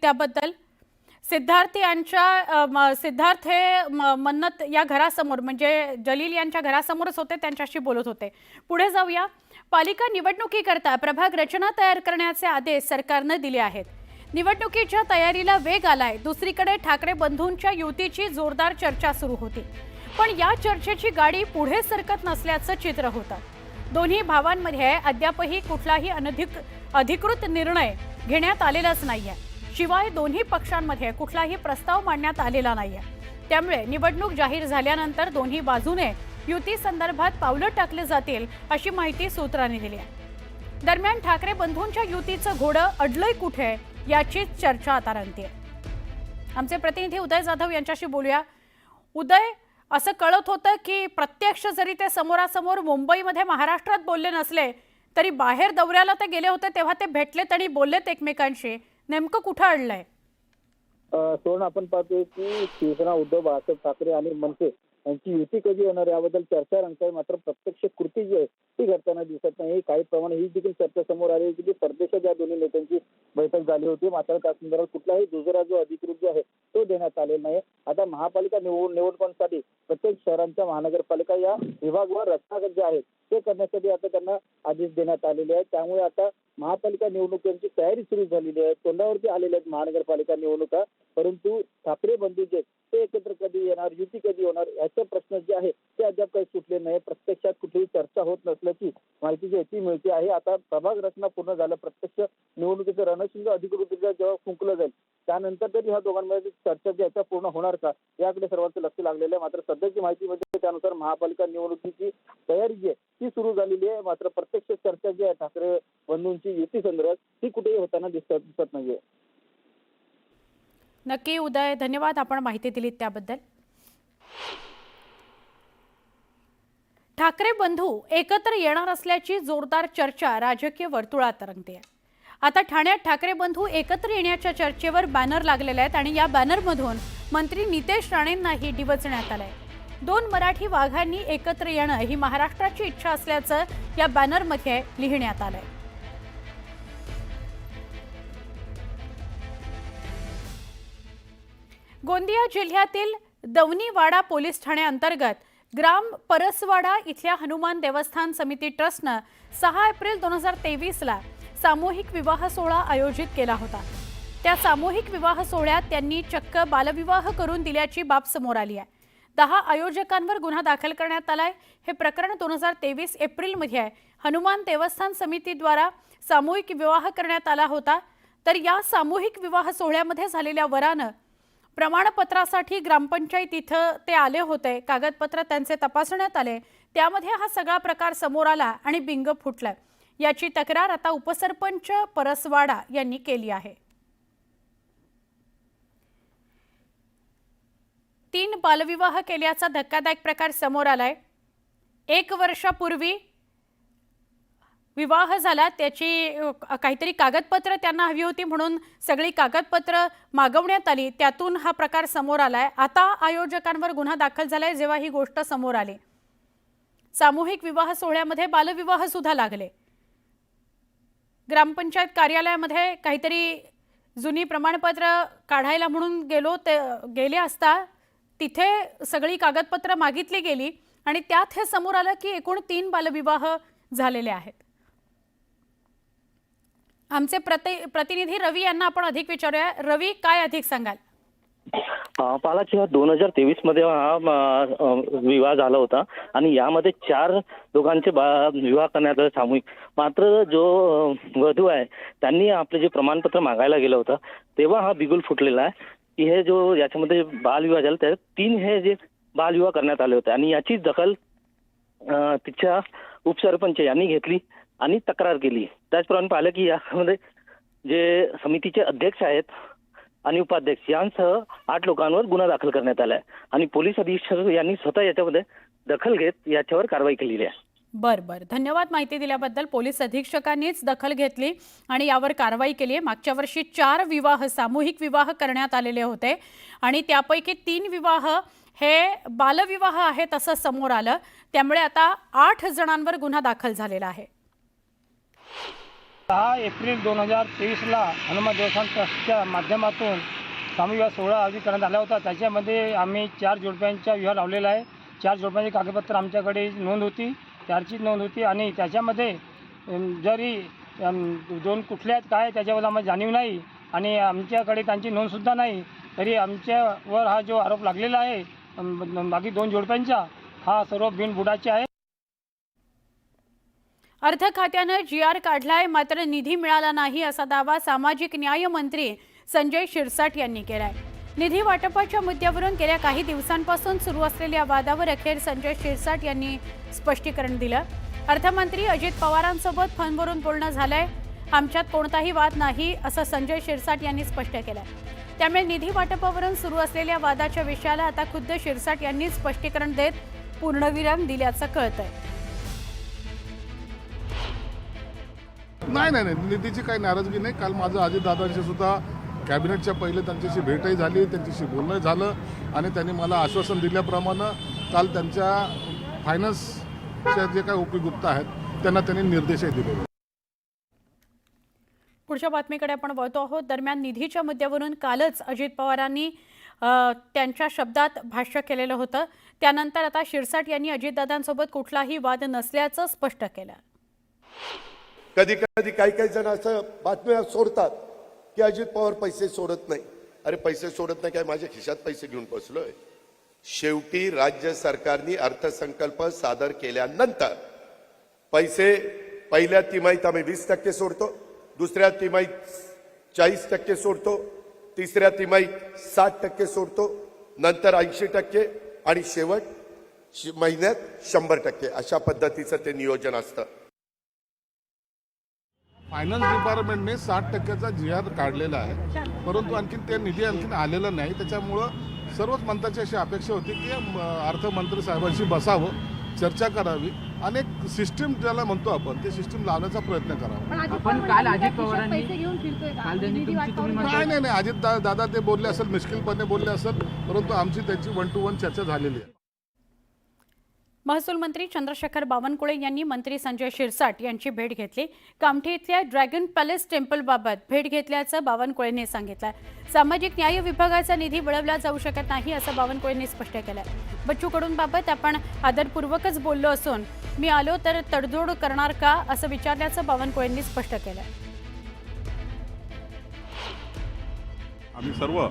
त्याबद्दल। सिद्धार्थ हे मन्नत या घरासमोर म्हणजे जलील यांच्या घरासमोरच होते, त्यांच्याशी बोलत होते। पुढे जाऊया। पालिका निवडणुकीकरता प्रभाग रचना तयार करण्याचे आदेश सरकारने दिले आहेत। निवडणुकीच्या तयारीला वेग आलाय। दुसरीकडे ठाकरे बंधूंच्या युतीची जोरदार चर्चा सुरू होती, पण या चर्चेची गाडी पुढे सरकत नसल्याचं चित्र होतं। दोन्ही भावांमध्ये अद्यापही कुठलाही अधिकृत निर्णय घेण्यात आलेलाच नाहीये। शिवाय दोन्ही पक्षांमध्ये कुठलाही प्रस्ताव मांडण्यात आलेला नाहीये। त्यामुळे निवडणूक जाहीर झाल्यानंतर दोन्ही बाजूने युती संदर्भात पावलं टाकले जातील अशी माहिती सूत्रांनी दिली आहे। दरम्यान ठाकरे बंधूंच्या युतीचं घोडं अडलंय कुठे याची चर्चा आता रंगतेय। आमचे प्रतिनिधी उदय जाधव यांच्याशी बोलूया। उदय, असं कळत होतं की प्रत्यक्ष जरी ते समोरासमोर मुंबईमध्ये महाराष्ट्रात बोलले नसले तरी बाहेर दौऱ्याला ते गेले होते तेव्हा ते भेटलेत आणि बोललेत एकमेकांशी। नेमकं कुठं अडलंय? सोन आपण पाहतोय की शिवसेना उद्धव बाळासाहेब ठाकरे आणि मनसे यांची युती कधी होणार याबद्दल चर्चा रंगताय, मात्र प्रत्यक्ष कृती जी आहे ती घडताना दिसत नाही। काही प्रमाणे ही देखील चर्चा समोर आली की परदेशात या दोन्ही नेत्यांची बैठक झाली होती, मात्र त्या संदर्भात कुठलाही दुजोरा जो अधिकृत जो आहे तो देण्यात आलेला नाही। आता महापालिका निवडणुकांसाठी प्रत्येक शहरांच्या महानगरपालिका या विभागवार रचना जे आहेत ते करण्यासाठी आता त्यांना आदेश देण्यात आलेले आहेत। त्यामुळे आता महापालिका निवडणुकांची तयारी सुरू झालेली आहे। तोंडावरती आलेल्या आहेत महानगरपालिका निवडणुका, परंतु ठाकरे बंधू जे ते एकत्र कधी येणार, युती कधी होणार याचे प्रश्न जे आहे ते अद्याप काही सुटले नाही। प्रत्यक्षात कुठेही चर्चा होत नसल्याची माहिती जी ती मिळते आहे। आता प्रभाग रचना पूर्ण झालं, प्रत्यक्ष निवडणुकीचं रणशिंग अधिकृतरित्या जेव्हा फुंकलं जाईल त्यानंतर तरी ह्या दोघांमध्ये चर्चा जी आहे पूर्ण होणार का याकडे सर्वांचं लक्ष लागलेलं आहे। मात्र सध्याची माहिती म्हणजे त्यानुसार महापालिका निवडणुकीची तयारी जी आहे ती सुरू झालेली आहे, मात्र प्रत्यक्ष चर्चा जी आहे ठाकरे बंधूंची युती संदर्भात ती कुठेही होताना दिसत नाहीये। नक्की उदय, धन्यवाद आपण माहिती दिलीत त्याबद्दल। ठाकरे बंधू एकत्र येणार असल्याची जोरदार चर्चा राजकीय वर्तुळात रंगते। आता ठाण्यात ठाकरे बंधू एकत्र येण्याच्या चर्चेवर बॅनर लागलेले आहेत आणि या बॅनरमधून मंत्री नितेश राणेंनाही डिवचण्यात आलंय। दोन मराठी वाघांनी एकत्र येणं ही महाराष्ट्राची इच्छा असल्याचं या बॅनरमध्ये लिहिण्यात आलंय। गोंदिया जिल्ह्यातील दवनीवाडा पोलीस ठाण्याअंतर्गत ग्राम परसवाडा इथल्या हनुमान देवस्थान समिती ट्रस्टनं 6 एप्रिल 2023 ला सामूहिक विवाह सोहळा आयोजित केला होता। त्या सामूहिक विवाह सोहळ्यात त्यांनी चक्क बालविवाह करून दिल्याची बाब समोर आली आहे। 10 आयोजकांवर गुन्हा दाखल करण्यात आलाय। हे प्रकरण 2023 एप्रिलमध्ये हनुमान देवस्थान समितीद्वारा सामूहिक विवाह करण्यात आला होता। तर या सामूहिक विवाह सोहळ्यामध्ये झालेल्या वरानं प्रमाणपत्रासाठी ग्रामपंचायत इथं ते आले होते, कागदपत्र त्यांचे तपासण्यात आले, त्यामध्ये हा सगळा प्रकार समोर आला आणि बिंग फुटलाय। याची तक्रार आता उपसरपंच परसवाडा यांनी केली आहे। 3 बालविवाह केल्याचा धक्कादायक प्रकार समोर आलाय। 1 वर्षापूर्वी विवाह झाला, त्याची काहीतरी कागदपत्र त्यांना हवी होती म्हणून सगळी कागदपत्र मागवण्यात आली, त्यातून हा प्रकार समोर आलाय। आता आयोजकांवर गुन्हा दाखल झालाय जेव्हा ही गोष्ट समोर आली। सामूहिक विवाह सोहळ्यामध्ये बालविवाह सुद्धा लागले। ग्रामपंचायत कार्यालयामध्ये काहीतरी जुनी प्रमाणपत्र काढायला म्हणून गेले असता तिथे सगळी कागदपत्र मागितली गेली आणि त्यात हे समोर आलं की एकूण 3 बालविवाह झालेले आहेत। आमचे प्रतिनिधी रवी यांना आपण अधिक विचारूया। रवी, काय अधिक सांगाल? पालाची 2023 मध्ये हा विवाह झाला होता आणि यामध्ये 4 लोकांचे विवाह करण्यात आले सामूहिक। मात्र जो वधू आहे त्यांनी आपले जे प्रमाणपत्र मागायला गेलं होतं तेव्हा हा बिगुल फुटलेला आहे की हे जो याच्यामध्ये बालविवाह झाला त्यात 3 हे जे बालविवाह करण्यात आले होते आणि याची दखल तिच्या उपसरपंच यांनी घेतली आणि तक्रार केली। त्याचप्रमाणे पाहिलं की यामध्ये जे समितीचे अध्यक्ष आहेत आणि उपाध्यक्ष यांसह 8 लोकांवर गुन्हा दाखल करण्यात आलाय आणि पोलीस अधीक्षक यांनी स्वतः याच्यामध्ये दखल घेत याच्यावर कारवाई केलेली आहे। बर, धन्यवाद माहिती दिल्याबद्दल। पोलीस अधीक्षकांनीच दखल घेतली आणि यावर कारवाई केली आहे। मागच्या वर्षी 4 सामूहिक विवाह करण्यात आलेले होते आणि त्यापैकी 3 विवाह हे बालविवाह आहेत असं समोर आलं। त्यामुळे आता 8 जणांवर गुन्हा दाखल झालेला आहे। 10 एप्रिल 2023ला हनुमान देवस्थान ट्रस्टच्या माध्यमातून सामूहिक सोहळा आयोजित करण्यात आला होता. त्याच्यामध्ये आम्ही 4 जोडप्यांचा विवाह लावलेला आहे. 4 जोडप्यांची कागदपत्र आमच्याकडे नोंद होती, 4ची नोंद होती आणि त्याच्यामध्ये जरी 2 कुठल्या आहेत काय त्याच्यावर आम्हाला जाणीव नाही आणि आमच्याकडे त्यांची नोंदसुद्धा नाही, तरी आमच्यावर हा जो आरोप लागलेला आहे बाकी 2 जोडप्यांचा हा सर्व बिनबुडाचे आहे. अर्थ खात्यानं GR काढलाय मात्र निधी मिळाला नाही असा दावा सामाजिक न्याय मंत्री संजय शिरसाट यांनी केलाय. निधी वाटपाच्या मुद्द्यावरून गेल्या काही दिवसांपासून सुरू असलेल्या वादावर अखेर संजय शिरसाट यांनी स्पष्टीकरण दिलं. अर्थमंत्री अजित पवारांसोबत फोनवरून बोलणं झालंय, आमच्यात कोणताही वाद नाही असं संजय शिरसाट यांनी स्पष्ट केलंय. त्यामुळे निधी वाटपावरून सुरू असलेल्या वादाच्या विषयाला आता खुद्द शिरसाट यांनी स्पष्टीकरण देत पूर्णविराम दिल्याचं कळतंय. नाही, निधीची काही नाराजगी नाही. काल माझं अजितदादांशी सुद्धा कॅबिनेटच्या पहिले त्यांच्याशी भेटही झाली, त्यांच्याशी बोलणं झालं आणि त्यांनी मला आश्वासन दिल्याप्रमाणे काल त्यांच्या फायनान्सच्या जे काही उपयुक्त आहेत त्यांना त्यांनी निर्देशही दिले. पुढच्या बातमीकडे आपण वळतो आहोत. दरम्यान निधीच्या मुद्द्यावरून कालच अजित पवारांनी त्यांच्या शब्दात भाष्य केलेलं होतं. त्यानंतर आता शिरसाट यांनी अजितदादांसोबत कुठलाही वाद नसल्याचं स्पष्ट केलं. कधी कधी काही जण असं बातम्या सोडतात की अजित पवार पैसे सोडत नाही. अरे पैसे सोडत नाही काय, माझ्या खिशात पैसे घेऊन बसलोय. शेवटी राज्य सरकारने अर्थसंकल्प सादर केल्यानंतर पैसे पहिल्या तिमाहीत आम्ही 20% सोडतो, दुसऱ्या तिमाहीत 40% सोडतो, तिसऱ्या तिमाहीत 60% सोडतो, नंतर 80% आणि शेवट महिन्यात 100%. अशा पद्धतीचं ते नियोजन असतं. फायनान्स डिपार्टमेंटने 60%चा GR काढलेला आहे, परंतु आणखीन ते निधी आणखीन आलेला नाही. त्याच्यामुळं सर्वच मंत्र्यांची अशी अपेक्षा होती की अर्थमंत्री साहेबांशी बसावं, चर्चा करावी आणि एक सिस्टीम ज्याला म्हणतो आपण ते सिस्टीम लावण्याचा प्रयत्न करावा. आपण काल अजित पवारांनी नाही अजित दादा ते बोलले असेल, मिश्किलपणे बोलले असेल, परंतु आमची त्यांची 1 to 1 चर्चा झालेली आहे. महसूल मंत्री चंद्रशेखर बावनकुळे यांनी मंत्री संजय शिरसाट यांची भेट घेतली. कामठी इथल्या ड्रॅगन पॅलेस टेम्पलबाबत भेट घेतल्याचं बावनकुळेंनी सांगितलं. सामाजिक न्याय विभागाचा निधी वळवला जाऊ शकत नाही असं बावनकुळेंनी स्पष्ट केलं. बच्चू कडूंबाबत आपण आदरपूर्वकच बोललो असून मी आलो तर तडजोड करणार का असं विचारल्याचं बावनकुळेंनी स्पष्ट केलं. आम्ही सर्व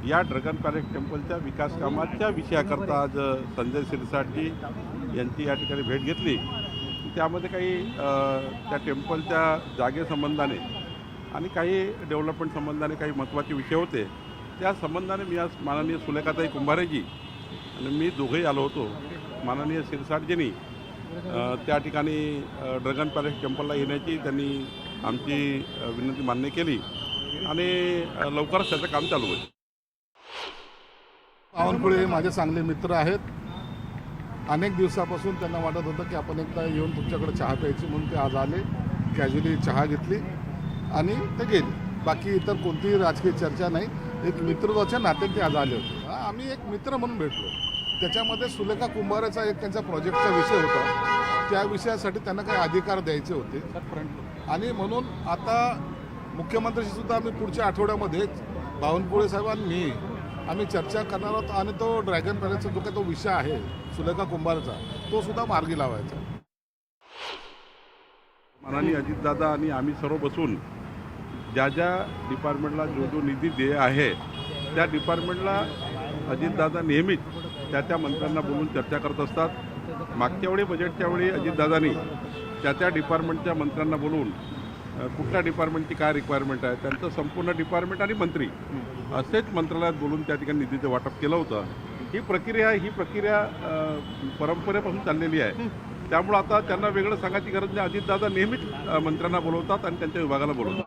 या ड्रॅगन पॅलेस टेम्पलच्या विकास कामाच्या विषयाकरता आज संजय शिरसाटजी यांची या ठिकाणी भेट घेतली. त्यामध्ये काही त्या टेम्पलच्या जागेसंबंधाने आणि काही डेव्हलपमेंट संबंधाने काही महत्त्वाचे विषय होते. त्या संबंधाने मी आज माननीय सुलेखाताई कुंभारेजी आणि मी दोघंही आलो होतो. माननीय शिरसाटजींनी त्या ठिकाणी ड्रॅगन पॅलेस टेम्पलला येण्याची त्यांनी आमची विनंती मान्य केली आणि लवकरच त्याचं काम चालू होईल. बावनकुळे हे माझे चांगले मित्र आहेत. अनेक दिवसापासून त्यांना वाटत होतं की आपण एकदा येऊन तुमच्याकडे चहा प्यायची, म्हणून ते आज आले, कॅज्युअली चहा घेतली आणि ते गेले. बाकी इतर कोणतीही राजकीय चर्चा नाही. एक मित्रत्वाच्या नात्याने ते आज आले होते. आम्ही एक मित्र म्हणून भेटलो. त्याच्यामध्ये सुलेखा कुंभारेचा एक त्यांचा प्रोजेक्टचा विषय होता, त्या विषयासाठी त्यांना काही अधिकार द्यायचे होते आणि म्हणून आता मुख्यमंत्र्यांशी सुद्धा आम्ही पुढच्या आठवड्यामध्ये बावनकुळे साहेबांनी आम्ही चर्चा करणार आहोत आणि तो ड्रॅगन पॅलेसचा जो काही तो विषय आहे सुलेखा कुंभारचा तो सुद्धा मार्गी लावायचा. माननीय अजितदादा आणि आम्ही सर्व बसून ज्या डिपार्टमेंटला जो निधी देय आहे त्या डिपार्टमेंटला अजितदादा नेहमीच त्या मंत्र्यांना बोलून चर्चा करत असतात. मागच्या वेळी बजेटच्या वेळी अजितदादांनी त्या डिपार्टमेंटच्या मंत्र्यांना बोलून कुठल्या डिपार्टमेंटची काय रिक्वायरमेंट आहे त्यांचं संपूर्ण डिपार्टमेंट आणि मंत्री असेच मंत्रालयात बोलून त्या ठिकाणी निधीचं वाटप केलं होतं. ही प्रक्रिया परंपरेपासून चाललेली आहे. त्यामुळं आता त्यांना वेगळं सांगायची गरज नाही. अजितदादा नेहमीच मंत्र्यांना बोलवतात आणि त्यांच्या विभागाला बोलवतात.